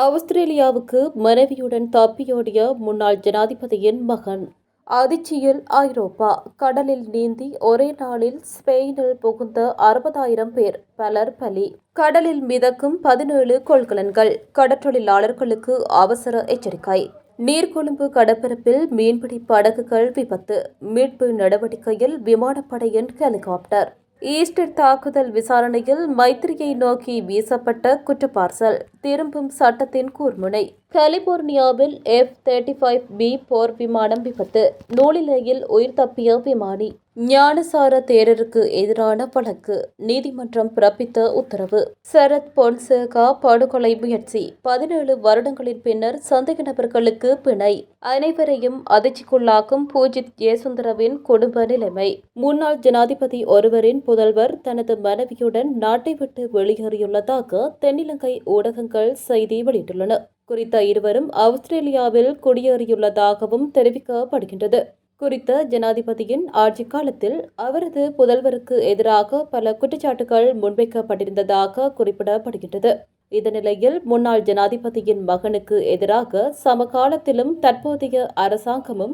ஆஸ்திரேலியாவுக்கு மனைவியுடன் தப்பியோடிய முன்னாள் ஜனாதிபதியின் மகன். அதிர்ச்சியில் ஐரோப்பா. கடலில் நீந்தி ஒரே நாளில் ஸ்பெயினில் புகுந்த 60,000 பேர், பலர் பலி. கடலில் மிதக்கும் 17 கொள்கலன்கள். கடற்றொழிலாளர்களுக்கு அவசர எச்சரிக்கை. நீர்கொழும்பு கடற்பரப்பில் மீன்பிடி படகுகள் விபத்து. மீட்பு நடவடிக்கையில் விமானப்படையின் ஹெலிகாப்டர். ஈஸ்டர் தாக்குதல் விசாரணையில் மைத்திரியை நோக்கி வீசப்பட்ட குற்றப்பார்சல். திரும்பும் சட்டத்தின் கூர்முனை. கலிபோர்னியாவில் F-35B போர் விமானம் விபத்து. நூலிலையில் உயிர் தப்பிய விமானி. ஞானசார தேரருக்கு எதிரான வழக்கு. நீதிமன்றம் பிறப்பித்த உத்தரவு. சரத் பொன்சேகா படுகொலை முயற்சி. 17 வருடங்களின் பின்னர் சந்தேக நபர்களுக்கு பிணை. அனைவரையும் அதிர்ச்சிக்குள்ளாக்கும் பூஜித் ஜெயசுந்தரவின் குடும்ப நிலைமை. முன்னாள் ஜனாதிபதி ஒருவரின் புதல்வர் தனது மனைவியுடன் நாட்டை விட்டு வெளியேறியுள்ளதாக தென்னிலங்கை ஊடகங்கள் செய்தி வெளியிட்டுள்ளன. குறித்த இருவரும் ஆஸ்திரேலியாவில் குடியேறியுள்ளதாகவும் தெரிவிக்கப்படுகின்றது. குறித்த ஜனாதிபதியின் ஆட்சி காலத்தில் அவரது புதல்வருக்கு எதிராக பல குற்றச்சாட்டுகள் முன்வைக்கப்பட்டிருந்ததாக குறிப்பிடப்படுகின்றது. இந்த நிலையில் முன்னாள் ஜனாதிபதியின் மகனுக்கு எதிராக சமகாலத்திலும் தற்போதைய அரசாங்கமும்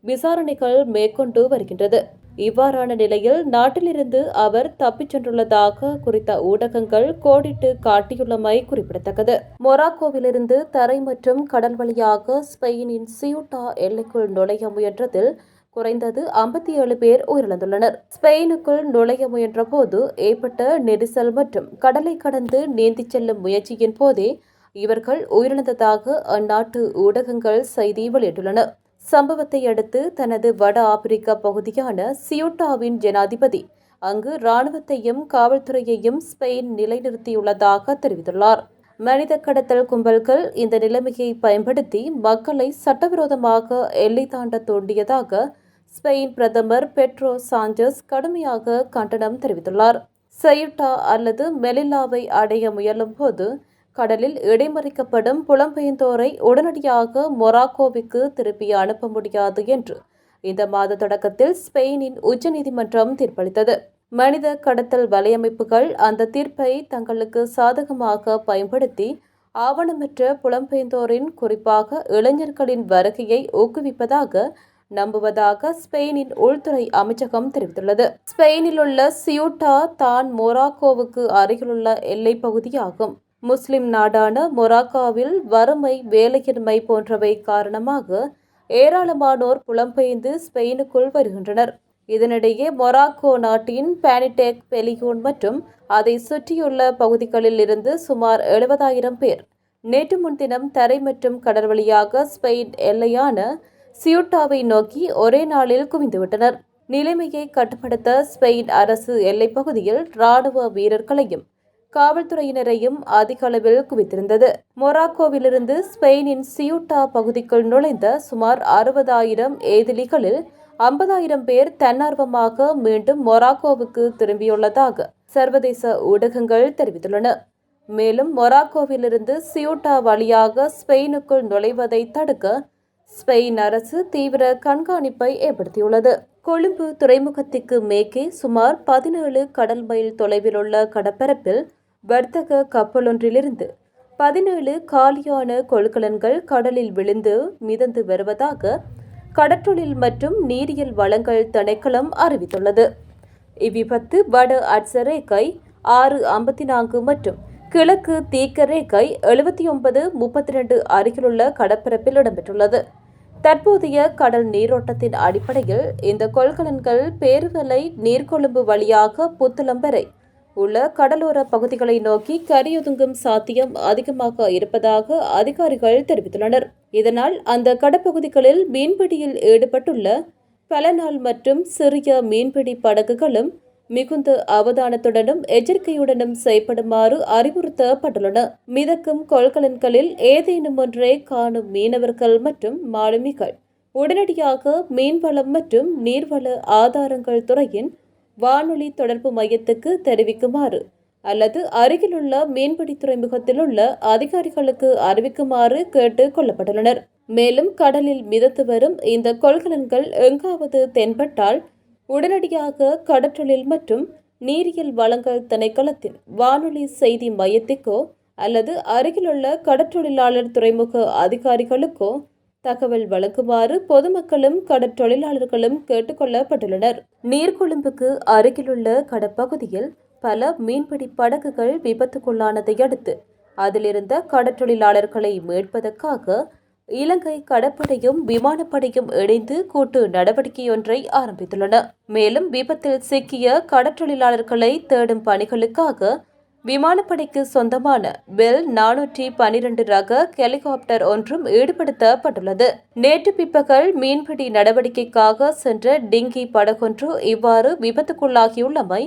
விசாரணைகள் மேற்கொண்டு வருகின்றது. இவ்வாறான நிலையில் நாட்டிலிருந்து அவர் தப்பிச் சென்றுள்ளதாக குறித்த ஊடகங்கள் கோடிட்டு காட்டியுள்ளமை குறிப்பிடத்தக்கது. மொராக்கோவிலிருந்து தரை மற்றும் கடல் வழியாக ஸ்பெயினின் சியூட்டா எல்லைக்குள் நுழைய முயன்றதில் குறைந்தது 57 பேர் உயிரிழந்துள்ளனர். ஸ்பெயினுக்குள் நுழைய முயன்ற போது ஏற்பட்ட நெரிசல் மற்றும் கடலை கடந்து நீந்திச் செல்லும் முயற்சியின் போதே இவர்கள் உயிரிழந்ததாக அந்நாட்டு ஊடகங்கள் செய்தி வெளியிட்டுள்ளன. சம்பவத்தை அடுத்து தனது வட ஆப்பிரிக்க பகுதியான சியூட்டாவின் ஜனாதிபதி அங்கு இராணுவத்தையும் காவல்துறையையும் ஸ்பெயின் நிலைநிறுத்தியுள்ளதாக தெரிவித்துள்ளார். மனித கடத்தல் கும்பல்கள் இந்த நிலைமையை பயன்படுத்தி மக்களை சட்டவிரோதமாக எல்லை தாண்ட தூண்டியதாக ஸ்பெயின் பிரதமர் பெட்ரோ சாஞ்சஸ் கடுமையாக கண்டனம் தெரிவித்துள்ளார். சியூட்டா அல்லது மெலில்லாவை அடைய முயலும் போது கடலில் இடைமறிக்கப்படும் புலம்பெயர்ந்தோரை உடனடியாக மொராக்கோவுக்கு திருப்பி அனுப்ப முடியாது என்று இந்த மாத தொடக்கத்தில் ஸ்பெயினின் உச்சநீதிமன்றம் தீர்ப்பளித்தது. மனித கடத்தல் வலையமைப்புகள் அந்த தீர்ப்பை தங்களுக்கு சாதகமாக பயன்படுத்தி ஆவணமற்ற புலம்பெயர்ந்தோரின், குறிப்பாக இளைஞர்களின் வருகையை ஊக்குவிப்பதாக நம்புவதாக ஸ்பெயினின் உள்துறை அமைச்சகம் தெரிவித்துள்ளது. ஸ்பெயினில் உள்ள சியூட்டா தான் மொராக்கோவுக்கு அருகிலுள்ள எல்லைப் பகுதியாகும். முஸ்லிம் நாடான மொராக்காவில் வறுமை, வேலையின்மை போன்றவை காரணமாக ஏராளமானோர் புலம்பெயர்ந்து ஸ்பெயினுக்குள் வருகின்றனர். இதனிடையே மொராக்கோ நாட்டின் பானிடெக், பெலியோன் மற்றும் அதை சுற்றியுள்ள பகுதிகளில் இருந்து சுமார் 70,000 பேர் நேற்று முன்தினம் தரை மற்றும் கடல் வழியாக ஸ்பெயின் எல்லையான சியூட்டாவை நோக்கி ஒரே நாளில் குவிந்துவிட்டனர். நிலைமையை கட்டுப்படுத்த ஸ்பெயின் அரசு எல்லைப் பகுதியில் இராணுவ வீரர்களையும் காவல்துறையினரையும் அதிக அளவில் குவித்திருந்தது. மொராக்கோவிலிருந்து ஸ்பெயினின் சியூட்டா பகுதிக்குள் நுழைந்த சுமார் 60,000 ஏதிலிகளில் 50,000 பேர் தன்னார்வமாக மீண்டும் மொராக்கோவுக்கு திரும்பியுள்ளதாக சர்வதேச ஊடகங்கள் தெரிவித்துள்ளன. மேலும் மொராக்கோவிலிருந்து சியூட்டா வழியாக ஸ்பெயினுக்குள் நுழைவதை தடுக்க ஸ்பெயின் அரசு தீவிர கண்காணிப்பை ஏற்படுத்தியுள்ளது. கொழும்பு துறைமுகத்திற்கு மேற்கே சுமார் 17 கடல் மைல் தொலைவில் உள்ள கடற்பரப்பில் வர்த்தக கப்பலொன்றிலிருந்து 17 காலியான கொள்கலன்கள் கடலில் விழுந்து மிதந்து வருவதாக கடற்றொழில் மற்றும் நீரியல் வளங்கள் திணைக்களம் அறிவித்துள்ளது. இவ்விபத்து வட அட்சரேகை 654 மற்றும் கிழக்கு தீக்கரேகை 79-32 அருகிலுள்ள கடற்பரப்பில் இடம்பெற்றுள்ளது. தற்போதைய கடல் நீரோட்டத்தின் அடிப்படையில் இந்த கொள்கலன்கள் பேருவலை நீர்கொழும்பு வழியாக புத்தளம் வரை உள்ள கடலோர பகுதிகளை நோக்கி கரையொதுங்கும் சாத்தியம் அதிகமாக இருப்பதாக அதிகாரிகள் தெரிவித்துள்ளனர். இதனால் அந்த கடற்பகுதிகளில் மீன்பிடியில் ஈடுபட்டுள்ள பல நாள் மற்றும் சிறிய மீன்பிடி படகுகளும் மிகுந்த அவதானத்துடனும் எச்சரிக்கையுடனும் செயல்படுமாறு அறிவுறுத்தப்பட்டுள்ளன. மிதக்கும் கொள்கலன்களில் ஏதேனும் ஒன்றை காணும் மீனவர்கள் மற்றும் மாலுமிகள் உடனடியாக மீன்வளம் மற்றும் நீர்வள ஆதாரங்கள் துறையின் வானொலி தொடர்பு மையத்துக்கு தெரிவிக்குமாறு அல்லது அருகிலுள்ள மீன்பிடி துறைமுகத்தில் உள்ள அதிகாரிகளுக்கு அறிவிக்குமாறு கேட்டுக் கொள்ளப்பட்டுள்ளனர். மேலும் கடலில் மிதத்து வரும் இந்த கொள்கலன்கள் எங்காவது தென்பட்டால் உடனடியாக கடற்றொழில் மற்றும் நீரியல் வளங்கள் திணைக்களத்தின் வானொலி செய்தி மையத்திற்கோ அல்லது அருகிலுள்ள கடற்றொழிலாளர் துறைமுக அதிகாரிகளுக்கோ தகவல் வழங்குமாறு பொதுமக்களும் கடற்றொழிலாளர்களும் கேட்டுக்கொள்ளப்பட்டுள்ளனர். நீர்கொழும்புக்கு அருகிலுள்ள கடற்பகுதியில் பல மீன்பிடி படகுகள் விபத்துக்குள்ளானதை அடுத்து அதிலிருந்த கடற்றொழிலாளர்களை மீட்பதற்காக இலங்கை கடற்படையும் விமானப்படையும் இணைந்து கூட்டு நடவடிக்கையொன்றை ஆரம்பித்துள்ளன. மேலும் விபத்தில் சிக்கிய கடற்றொழிலாளர்களை தேடும் பணிகளுக்காக விமானப்படைக்கு சொந்தமான பெல் 412 ரக ஹெலிகாப்டர் ஒன்றும் ஈடுபடுத்தப்பட்டுள்ளது. நேற்று பிற்பகல் மீன்பிடி நடவடிக்கைக்காக சென்ற டிங்கி படகொன்று இவ்வாறு விபத்துக்குள்ளாகியுள்ளமை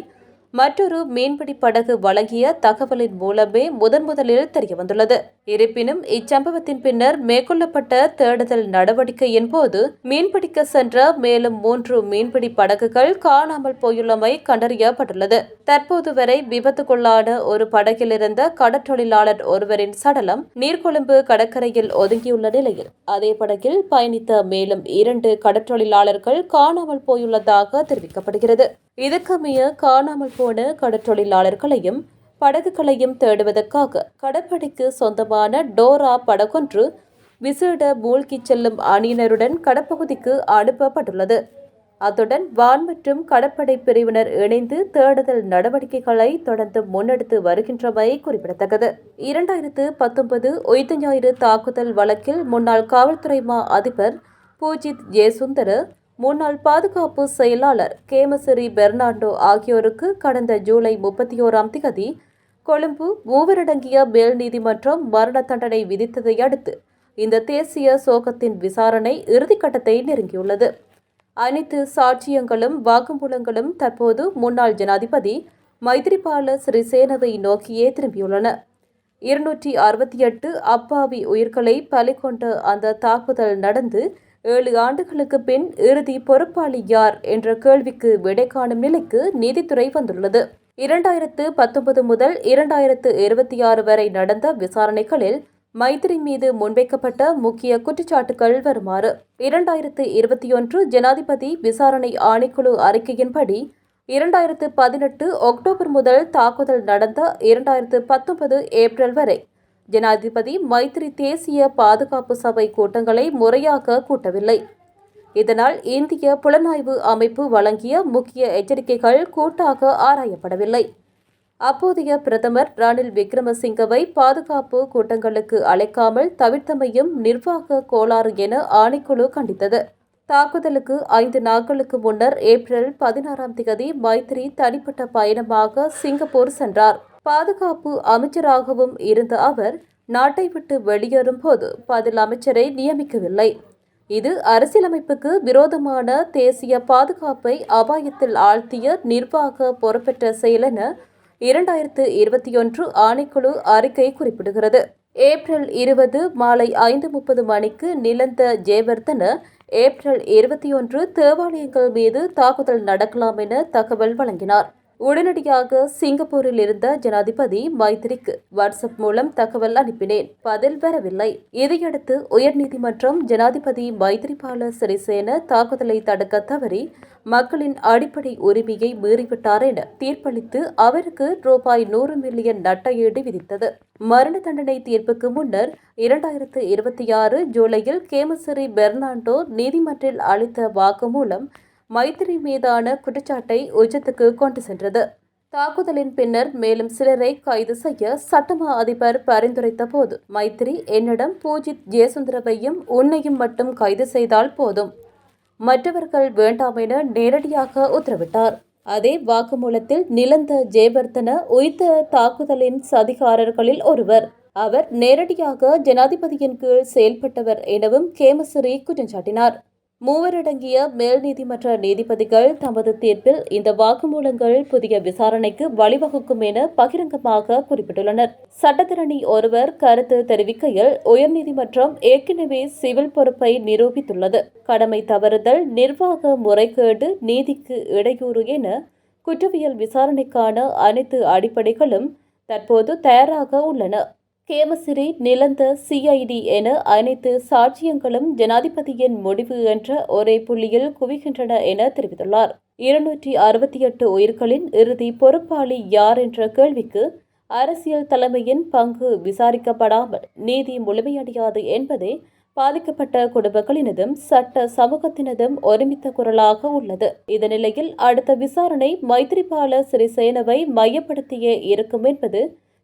மற்றொரு மீன்பிடி படகு வழங்கிய தகவலின் மூலமே முதலில் தெரியவந்துள்ளது. இருப்பினும் இச்சம்பவத்தின் பின்னர் மேற்கொள்ளப்பட்ட தேடுதல் நடவடிக்கையின் போது மீன்பிடிக்க சென்ற மேலும் 3 மீன்பிடி படகுகள் காணாமல் போயுள்ளமை கண்டறியப்பட்டுள்ளது. தற்போது வரை விபத்துக்குள்ளான ஒரு படகில் இருந்த கடற்றொழிலாளர் ஒருவரின் சடலம் நீர்கொழும்பு கடற்கரையில் ஒதுங்கியுள்ள நிலையில் அதே படகில் பயணித்த மேலும் 2 கடற்றொழிலாளர்கள் காணாமல் போயுள்ளதாக தெரிவிக்கப்படுகிறது. இதற்கமைய காணாமல் போன கடற்றொழிலாளர்களையும் படகுகளையும் தேடுவதற்காக கடற்படைக்கு சொந்தமான டோரா படகொன்று விசேட மூழ்கிச் செல்லும் அணியினருடன் கடற்பகுதிக்கு அனுப்பப்பட்டுள்ளது. அத்துடன் வான் மற்றும் கடற்படை பிரிவினர் இணைந்து தேடுதல் நடவடிக்கைகளை தொடர்ந்து முன்னெடுத்து வருகின்றமை குறிப்பிடத்தக்கது. 2019 உயிர்த்த ஞாயிறு தாக்குதல் வழக்கில் முன்னாள் காவல்துறை மா அதிபர் பூஜித் ஜெயசுந்தர, முன்னாள் பாதுகாப்பு செயலாளர் கேமசிறி பெர்னாண்டோ ஆகியோருக்கு கடந்த ஜூலை 31ஆம் திகதி கொழும்பு 3 அடங்கிய மேல் நீதிமன்றம் மரண தண்டனை விதித்ததை அடுத்து இந்த தேசிய சோகத்தின் விசாரணை இறுதிக்கட்டத்தை நெருங்கியுள்ளது. அனைத்து சாட்சியங்களும் வாக்குமூலங்களும் தற்போது முன்னாள் ஜனாதிபதி மைத்திரிபால சிறிசேனவை நோக்கியே திரும்பியுள்ளன. 268 அப்பாவி உயிர்களை பலி கொண்ட அந்த தாக்குதல் நடந்து 7 ஆண்டுகளுக்கு பின் இறுதி பொறுப்பாளி யார் என்ற கேள்விக்கு விடை காணும் நிலைக்கு நீதித்துறை வந்துள்ளது. 2019 முதல் 2026 வரை நடந்த விசாரணைகளில் மைத்திரி மீது முன்வைக்கப்பட்ட முக்கிய குற்றச்சாட்டுகள் வருமாறு: 2021 ஜனாதிபதி விசாரணை ஆணைக்குழு அறிக்கையின்படி 2018 அக்டோபர் முதல் தாக்குதல் நடந்த 2019 ஏப்ரல் வரை ஜனாதிபதி மைத்திரி தேசிய பாதுகாப்பு சபை கூட்டங்களை முறையாக கூட்டவில்லை. இதனால் இந்திய புலனாய்வு அமைப்பு வழங்கிய முக்கிய எச்சரிக்கைகள் கூட்டாக ஆராயப்படவில்லை. அப்போதைய பிரதமர் ரணில் விக்ரமசிங்கவை பாதுகாப்பு கூட்டங்களுக்கு அழைக்காமல் தவிர்த்தமையும் நிர்வாக கோளாறு என ஆணைக்குழு கண்டித்தது. தாக்குதலுக்கு 5 நாட்களுக்கு முன்னர் ஏப்ரல் 16ஆம் தேதி மைத்திரி தனிப்பட்ட பயணமாக சிங்கப்பூர் சென்றார். பாதுகாப்பு அமைச்சராகவும் இருந்த அவர் நாட்டை விட்டு வெளியேறும் போது பதில் அமைச்சரை நியமிக்கவில்லை. இது அரசியலமைப்புக்கு விரோதமான தேசிய பாதுகாப்பை அபாயத்தில் ஆழ்த்திய நிர்வாக பொறுப்பற்ற செயல் என 2021 ஆணைக்குழு அறிக்கை குறிப்பிடுகிறது. ஏப்ரல் 20 மாலை 5:30 மணிக்கு நிலந்த ஜெயவர்தன ஏப்ரல் 21 தேவாலயங்கள் மீது தாக்குதல் நடக்கலாம் என தகவல் வழங்கினார். உடனடியாக சிங்கப்பூரில் இருந்த ஜனாதிபதி மைத்திரிக்கு வாட்ஸ்அப் மூலம் தகவல் அனுப்பினேன். பதில் வரவில்லை. இதையடுத்து உயர்நீதிமன்றம் ஜனாதிபதி மைத்திரிபால சிறிசேன தாக்குதலை தடுக்க தவறி மக்களின் அடிப்படை உரிமையை மீறிவிட்டார் என தீர்ப்பளித்து அவருக்கு ரூபாய் 100 மில்லியன் நட்டஈடு விதித்தது. மரண தண்டனை தீர்ப்புக்கு முன்னர் 2026 ஜூலையில் கேமசிறி பெர்னாண்டோ நீதிமன்றில் அளித்த வாக்குமூலம் மைத்திரி மீதான குற்றச்சாட்டை உச்சத்துக்கு கொண்டு சென்றது. தாக்குதலின் பின்னர் மேலும் சிலரை கைது செய்ய சட்டமா அதிபர் பரிந்துரைத்த போது மைத்திரி என்னிடம் பூஜித் ஜெயசுந்தரவையும் உன்னையும் மட்டும் கைது செய்தால் போதும், மற்றவர்கள் வேண்டாம் என நேரடியாக உத்தரவிட்டார். அதே வாக்குமூலத்தில் நிலந்த ஜெயவர்தன உயிர்த்த தாக்குதலின் சதிகாரர்களில் ஒருவர். அவர் நேரடியாக ஜனாதிபதியின் கீழ் செயல்பட்டவர் எனவும் கேமசிறி குற்றம் சாட்டினார். 3 அடங்கிய மேல் நீதிமன்ற நீதிபதிகள் தமது தீர்ப்பில் இந்த வாக்குமூலங்கள் புதிய விசாரணைக்கு வழிவகுக்கும் என பகிரங்கமாக குறிப்பிட்டுள்ளனர். சட்டத்திரணி ஒருவர் கருத்து தெரிவிக்கையில், உயர்நீதிமன்றம் ஏற்கனவே சிவில் பொறுப்பை நிரூபித்துள்ளது. கடமை தவறுதல், நிர்வாக முறைகேடு, நீதிக்கு இடையூறு என குற்றவியல் விசாரணைக்கான அனைத்து அடிப்படைகளும் தற்போது தயாராக உள்ளன. கேமசிறி, நிலந்த, சிஐடி என அனைத்து சாட்சியங்களும் ஜனாதிபதியின் முடிவு என்ற ஒரே புள்ளியில் குவிகின்றன என தெரிவித்துள்ளார். 268 உயிர்களின் இறுதி பொறுப்பாளி யார் என்ற கேள்விக்கு அரசியல் தலைமையின் பங்கு விசாரிக்கப்படாமல் நீதி முழுமையடையாது என்பதே பாதிக்கப்பட்ட குடும்பங்களினதும் சட்ட சமூகத்தினதும் ஒருமித்த குரலாக உள்ளது. இந்த நிலையில் அடுத்த விசாரணை மைத்திரிபால சிறிசேனவை மையப்படுத்தியே இருக்கும் என்பது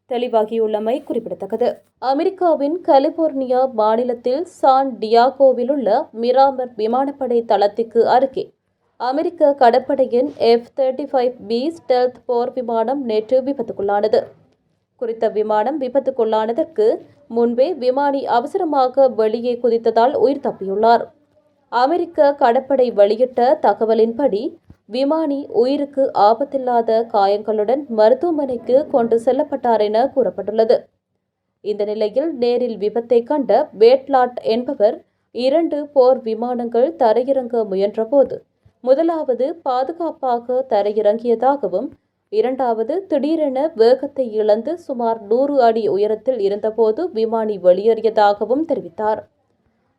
தெளிவாகியுள்ளமை குறிப்பிடத்தக்கது. அமெரிக்காவின் கலிபோர்னியா மாநிலத்தில் சான் டியாகோவில் உள்ள மிராமர் விமானப்படை தளத்திற்கு அருகே அமெரிக்க கடற்படையின் F-35B ஸ்டெல்த் போர் விமானம் நேற்று விபத்துக்குள்ளானது. குறித்த விமானம் விபத்துக்குள்ளானதற்கு முன்பே விமானி அவசரமாக வெளியே குதித்ததால் உயிர் தப்பியுள்ளார். அமெரிக்க கடற்படை வெளியிட்ட தகவலின்படி விமானி உயிருக்கு ஆபத்தில்லாத காயங்களுடன் மருத்துவமனைக்கு கொண்டு செல்லப்பட்டார் என கூறப்பட்டுள்ளது. இந்த நிலையில் நேரில் விபத்தை கண்ட பேட்லாட் என்பவர் 2 போர் விமானங்கள் தரையிறங்க முயன்றபோது முதலாவது பாதுகாப்பாக தரையிறங்கியதாகவும் இரண்டாவது திடீரென வேகத்தை இழந்து சுமார் 100 அடி உயரத்தில் இருந்தபோது விமானி வெளியேறியதாகவும் தெரிவித்தார்.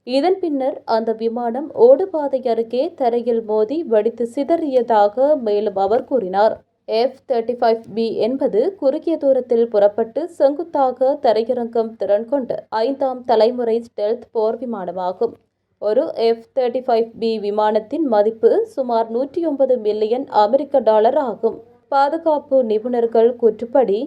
இதன் பின்னர் அந்த விமானம் ஓடுபாதை அருகே தரையில் மோதி வெடித்து சிதறியதாக மேலும் அவர் கூறினார். F-35B என்பது குறுகிய தூரத்தில் புறப்பட்டு செங்குத்தாக தரையிறங்கும் திறன் கொண்ட 5ஆம் தலைமுறை ஸ்டெல்த் போர் விமானமாகும். ஒரு F-35B விமானத்தின் மதிப்பு சுமார் 109 மில்லியன் அமெரிக்க டாலர் ஆகும். பாதுகாப்பு நிபுணர்கள் கூற்றுப்படி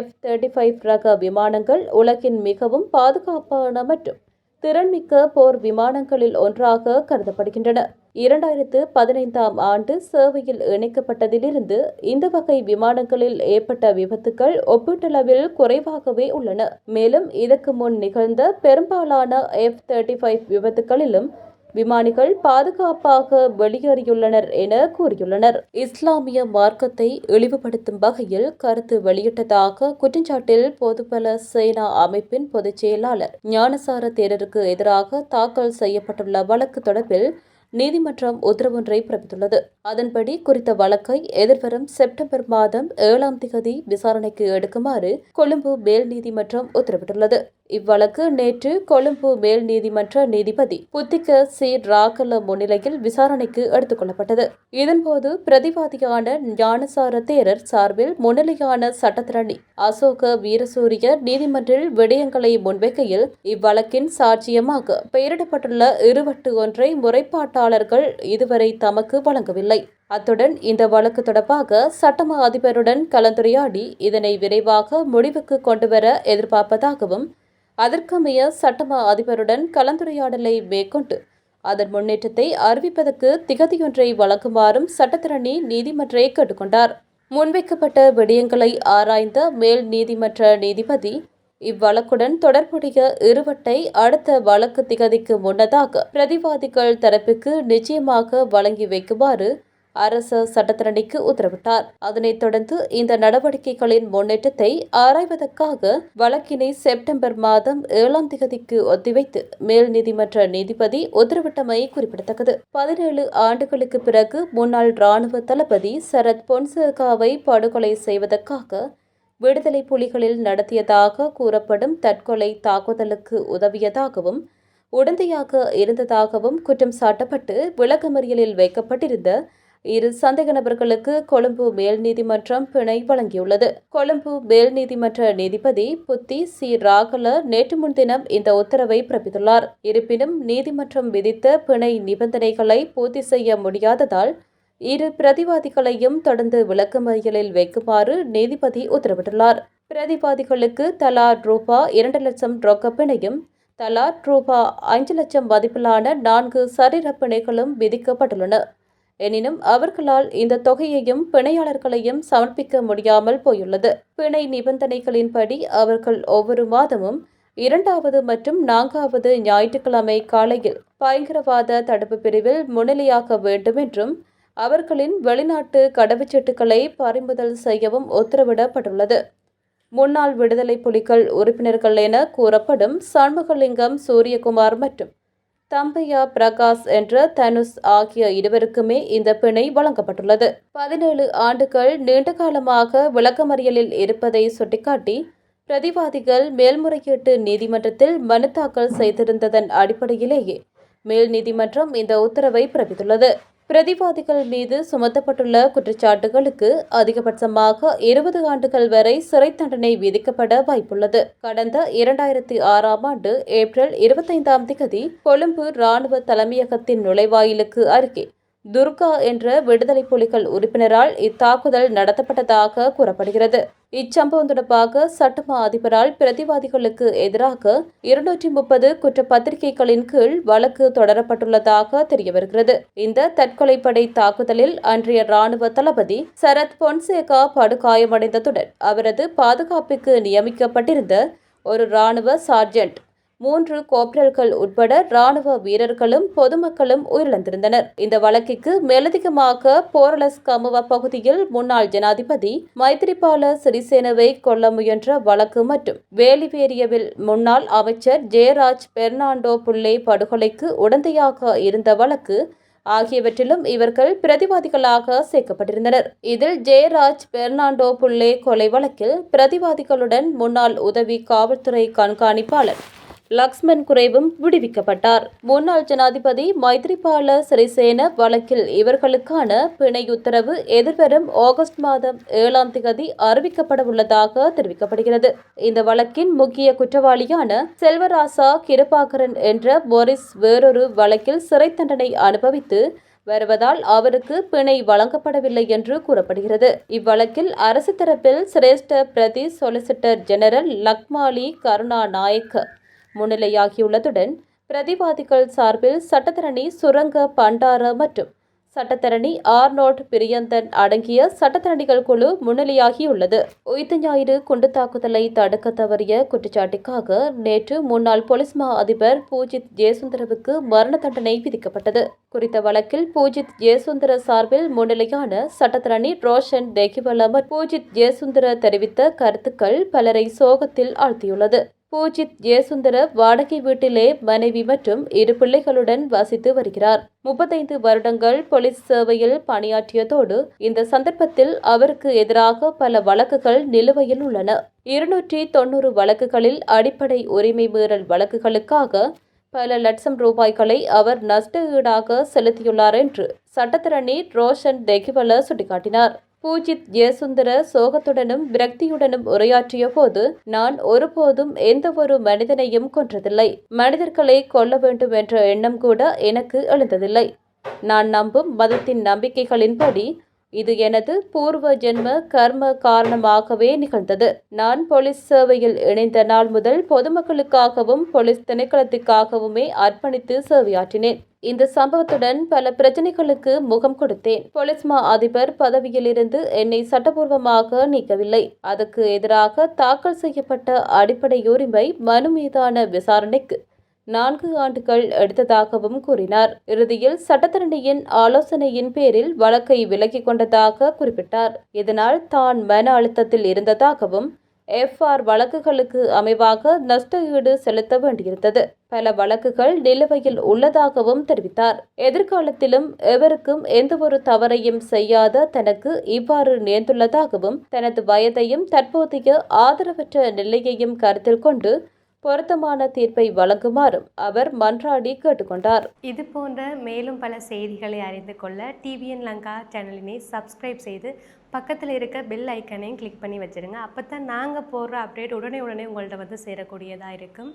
F-35 ரக விமானங்கள் உலகின் மிகவும் பாதுகாப்பான மற்றும் திறன்மிக்க போர் விமானங்களில் ஒன்றாக கருதப்படுகின்றன. 2015ஆம் ஆண்டு சேவையில் இணைக்கப்பட்டதிலிருந்து இந்த வகை விமானங்களில் ஏற்பட்ட விபத்துக்கள் ஒப்பீட்டளவில் குறைவாகவே உள்ளன. மேலும் இதற்கு முன் நிகழ்ந்த பெரும்பாலான F-35 விபத்துகளிலும் விமானிகள் பாதுகாப்பாக வெளியேறியுள்ளனர் என கூறியுள்ளனர். இஸ்லாமிய மார்க்கத்தை இழிவுபடுத்தும் வகையில் கருத்து வெளியிட்டதாக குற்றச்சாட்டில் பொதுபல சேனா அமைப்பின் பொதுச் செயலாளர் ஞானசார தேரருக்கு எதிராக தாக்கல் செய்யப்பட்டுள்ள வழக்கு தொடர்பில் நீதிமன்றம் உத்தரவொன்றை பிறப்பித்துள்ளது. அதன்படி குறித்த வழக்கை எதிர்வரும் செப்டம்பர் மாதம் 7ஆம் தேதி விசாரணைக்கு எடுக்குமாறு கொழும்பு மேல் நீதிமன்றம் உத்தரவிட்டுள்ளது. இவ்வழக்கு நேற்று கொழும்பு மேல் நீதிமன்ற நீதிபதி புத்திக சி ராகல முன்னிலையில் விசாரணைக்கு எடுத்துக் கொள்ளப்பட்டது. இதன்போது பிரதிவாதியான ஞானசார தேரர் சார்பில் முன்னிலையான சட்டத்திரணி அசோக வீரசூரிய நீதிமன்றில் விடயங்களை முன்வைக்கையில் இவ்வழக்கின் சாட்சியமாக பெயரிடப்பட்டுள்ள இருவட்டு ஒன்றை முறைப்பாட்டாளர்கள் இதுவரை தமக்கு வழங்கவில்லை. அத்துடன் இந்த வழக்கு தொடர்பாக சட்டமா அதிபருடன் கலந்துரையாடி இதனை விரைவாக முடிவுக்கு கொண்டுவர எதிர்பார்ப்பதாகவும் அதற்கமைய சட்டமா அதிபருடன் கலந்துரையாடலை மேற்கொண்டு அதன் முன்னேற்றத்தை அறிவிப்பதற்கு திகதியொன்றை வழங்குமாறும் சட்டத்திரணி நீதிமன்றை கேட்டுக்கொண்டார். முன்வைக்கப்பட்ட விடயங்களை ஆராய்ந்த மேல் நீதிமன்ற நீதிபதி இவ்வழக்குடன் தொடர்புடைய இருவட்டை அடுத்த வழக்கு திகதிக்கு முன்னதாக பிரதிவாதிகள் தரப்புக்கு நிச்சயமாக வழங்கி வைக்குமாறு அரச சட்டத்திரணிக்கு உத்தரவிட்டார். அதனைத் தொடர்ந்து இந்த நடவடிக்கைகளின் முன்னேற்றத்தை ஆராய்வதற்காக வழக்கினை செப்டம்பர் மாதம் 7ஆம் தேதிக்கு ஒத்திவைத்து மேல் நீதிமன்ற நீதிபதி உத்தரவிட்டமை குறிப்பிடத்தக்கது. 17 ஆண்டுகளுக்கு பிறகு முன்னாள் இராணுவ தளபதி சரத் பொன்சேகாவை படுகொலை செய்வதற்காக விடுதலை புலிகளில் நடத்தியதாக கூறப்படும் தற்கொலை தாக்குதலுக்கு உதவியதாகவும் உடந்தையாக இருந்ததாகவும் குற்றம் சாட்டப்பட்டு விளக்கமறியலில் வைக்கப்பட்டிருந்த 2 சந்தேக நபர்களுக்கு கொழும்பு மேல் நீதிமன்றம் பிணை வழங்கியுள்ளது. கொழும்பு மேல் நீதிமன்ற நீதிபதி புத்தி சி ராகல நேற்று முன்தினம் இந்த உத்தரவை பிறப்பித்துள்ளார். இருப்பினும் நீதிமன்றம் விதித்த பிணை நிபந்தனைகளை பூர்த்தி செய்ய முடியாததால் 2 பிரதிவாதிகளையும் தொடர்ந்து விளக்கமறியலில் வைக்குமாறு நீதிபதி உத்தரவிட்டுள்ளார். பிரதிவாதிகளுக்கு தலா ரூபா 2 லட்சம் ரொக்க பிணையும் தலா ரூபா 5 லட்சம் மதிப்பிலான 4 சரீர பிணைகளும் விதிக்கப்பட்டுள்ளன. எனினும் அவர்களால் இந்த தொகையையும் பிணையாளர்களையும் சமர்ப்பிக்க முடியாமல் போயுள்ளது. பிணை நிபந்தனைகளின்படி அவர்கள் ஒவ்வொரு மாதமும் 2வது மற்றும் 4வது ஞாயிற்றுக்கிழமை காலையில் பயங்கரவாத தடுப்பு பிரிவில் முன்னிலையாக வேண்டும் என்றும் அவர்களின் வெளிநாட்டு கடவுச்சீட்டுகளை பறிமுதல் செய்யவும் உத்தரவிடப்பட்டுள்ளது. முன்னாள் விடுதலை புலிகள் உறுப்பினர்கள் என கூறப்படும் சண்முகலிங்கம் சூரியகுமார் மற்றும் தம்பையா பிரகாஷ் என்ற தனுஷ் ஆகிய இருவருக்குமே இந்த பிணை வழங்கப்பட்டுள்ளது. 17 ஆண்டுகள் நீண்ட காலமாக விளக்கமறியலில் இருப்பதை சுட்டிக்காட்டி பிரதிவாதிகள் மேல்முறையீட்டு நீதிமன்றத்தில் மனு தாக்கல் செய்திருந்ததன் அடிப்படையிலேயே மேல் நீதிமன்றம் இந்த உத்தரவை பிறப்பித்துள்ளது. பிரதிவாதிகள் மீது சுமத்தப்பட்டுள்ள குற்றச்சாட்டுகளுக்கு அதிகபட்சமாக 20 ஆண்டுகள் வரை சிறை தண்டனை விதிக்கப்பட வாய்ப்புள்ளது. கடந்த 2006ஆம் ஆண்டு ஏப்ரல் 25ஆம் தேதி கொழும்பு இராணுவ தலைமையகத்தின் நுழைவாயிலுக்கு அருகே துர்கா என்ற விடுதலை புலிகள் உறுப்பினரால் இத்தாக்குதல் நடத்தப்பட்டதாக கூறப்படுகிறது. இச்சம்பவம் தொடர்பாக சட்டமா அதிபரால் பிரதிவாதிகளுக்கு எதிராக 230 குற்றப்பத்திரிகைகளின் கீழ் வழக்கு தொடரப்பட்டுள்ளதாக தெரியவருகிறது. இந்த தற்கொலைப்படை தாக்குதலில் அன்றைய இராணுவ தளபதி சரத் பொன்சேகா படுகாயமடைந்ததுடன் அவரது பாதுகாப்புக்கு நியமிக்கப்பட்டிருந்த ஒரு இராணுவ சார்ஜென்ட் 3 கோப்ரல்கள் உட்பட இராணுவ வீரர்களும் பொதுமக்களும் உயிரிழந்திருந்தனர். இந்த வழக்கிற்கு மேலதிகமாக போரலஸ் கமுவ பகுதியில் முன்னாள் ஜனாதிபதி மைத்திரிபால சிறிசேனவை கொல்ல முயன்ற வழக்கு மற்றும் வேலிவேரியவில் முன்னாள் அமைச்சர் ஜெயராஜ் பெர்னாண்டோ புள்ளே படுகொலைக்கு உடந்தையாக இருந்த வழக்கு ஆகியவற்றிலும் இவர்கள் பிரதிவாதிகளாக சேர்க்கப்பட்டிருந்தனர். இதில் ஜெயராஜ் பெர்னாண்டோ புள்ளே கொலை வழக்கில் பிரதிவாதிகளுடன் முன்னாள் உதவி காவல்துறை கண்காணிப்பாளர் லக்ஷ்மன் குரேவும் விடுவிக்கப்பட்டார். முன்னாள் ஜனாதிபதி மைத்திரிபால சிறிசேன வழக்கில் இவர்களுக்கான பிணை உத்தரவு எதிர்வரும் ஆகஸ்ட் மாதம் 7ஆம் தேதி அறிவிக்கப்படவுள்ளதாக தெரிவிக்கப்படுகிறது. இந்த வழக்கின் முக்கிய குற்றவாளியான செல்வராசா கிருபாகரன் என்ற போரிஸ் வேறொரு வழக்கில் சிறை தண்டனை அனுபவித்து வருவதால் அவருக்கு பிணை வழங்கப்படவில்லை என்று கூறப்படுகிறது. இவ்வழக்கில் அரசு தரப்பில் சிரேஷ்ட பிரதி சொலிசிட்டர் ஜெனரல் லக்மாலி கருணாநாயக்க முன்னிலையாகியுள்ளதுடன் பிரதிவாதிகள் சார்பில் சட்டத்தரணி சுரங்க பண்டார மற்றும் சட்டத்தரணி ஆர்னோல்ட் பிரியந்தன் அடங்கிய சட்டத்தரணிகள் குழு முன்னிலையாகியுள்ளது. உயிர்த்த ஞாயிறு குண்டு தாக்குதலை தடுக்க தவறிய குற்றச்சாட்டுக்காக நேற்று முன்னாள் போலீஸ் மா அதிபர் பூஜித் ஜெயசுந்தரவுக்கு மரண தண்டனை விதிக்கப்பட்டது. குறித்த வழக்கில் பூஜித் ஜெயசுந்தர சார்பில் முன்னிலையான சட்டத்தரணி ரோஷன் தேகிவல பூஜித் ஜெயசுந்தர தெரிவித்த கருத்துக்கள் பலரை சோகத்தில் ஆழ்த்தியுள்ளது. பூஜித் ஜெயசுந்தர வாடகை வீட்டிலே மனைவி மற்றும் 2 பிள்ளைகளுடன் வசித்து வருகிறார். 35 வருடங்கள் போலீஸ் சேவையில் பணியாற்றியதோடு இந்த சந்தர்ப்பத்தில் அவருக்கு எதிராக பல வழக்குகள் நிலுவையில் உள்ளன. 290 வழக்குகளில் அடிப்படை உரிமை மீறல் வழக்குகளுக்காக பல லட்சம் ரூபாய்களை அவர் நஷ்ட ஈடாக செலுத்தியுள்ளார் என்று சட்டத்தரணி ரோஷன் தெகிவல சுட்டிக்காட்டினார். பூஜித் ஜெயசுந்தர சோகத்துடனும் விரக்தியுடனும் உரையாற்றிய போது, நான் ஒருபோதும் எந்த ஒரு மனிதனையும் கொன்றதில்லை. மனிதர்களை கொல்ல வேண்டும் என்ற எண்ணம் கூட எனக்கு எழுந்ததில்லை. நான் நம்பும் மதத்தின் நம்பிக்கைகளின்படி இது எனது பூர்வ ஜென்ம கர்ம காரணமாகவே நிகழ்ந்தது. நான் போலீஸ் சேவையில் இணைந்த நாள் முதல் பொதுமக்களுக்காகவும் போலீஸ் திணைக்களத்துக்காகவுமே அர்ப்பணித்து சேவையாற்றினேன். இந்த சம்பவத்துடன் பல பிரச்சனைகளுக்கு முகம் கொடுத்தேன். போலீஸ் மா அதிபர் பதவியிலிருந்து என்னை சட்டபூர்வமாக நீக்கவில்லை. அதுக்கு எதிராக தாக்கல் செய்யப்பட்ட அடிப்படை உரிமை மனு மீதான விசாரணைக்கு 4 ஆண்டுகள் எடுத்ததாகவும் கூறினார். இறுதியில் சட்டத்தரணியின் ஆலோசனையின் பேரில் வழக்கை விலக்கிக் கொண்டதாக குறிப்பிட்டார். இதனால் தான் மன அழுத்தத்தில் இருந்ததாகவும் FR வழக்குகளுக்கு அமைவாக நஷ்ட ஈடு செலுத்த வேண்டியிருந்தது. பல வழக்குகள் நிலுவையில் உள்ளதாகவும் தெரிவித்தார். எதிர்காலத்திலும் எவருக்கும் எந்தவொரு தவறையும் செய்யாத தனக்கு இவ்வாறு நேர்ந்துள்ளதாகவும் தனது வயதையும் தற்போதைய ஆதரவற்ற நிலையையும் கருத்தில் கொண்டு பொருத்தமான தீர்ப்பை வழங்குமாறும் அவர் மன்றாடி கேட்டுக்கொண்டார். இது போன்ற மேலும் பல செய்திகளை அறிந்து கொள்ள TVN லங்கா சேனலினை சப்ஸ்கிரைப் செய்து பக்கத்தில் இருக்க பெல் ஐக்கனையும் கிளிக் பண்ணி வச்சுருங்க. அப்போ தான் நாங்கள் போடுற அப்டேட் உடனே உங்கள்கிட்ட வந்து சேரக்கூடியதாக இருக்கும்.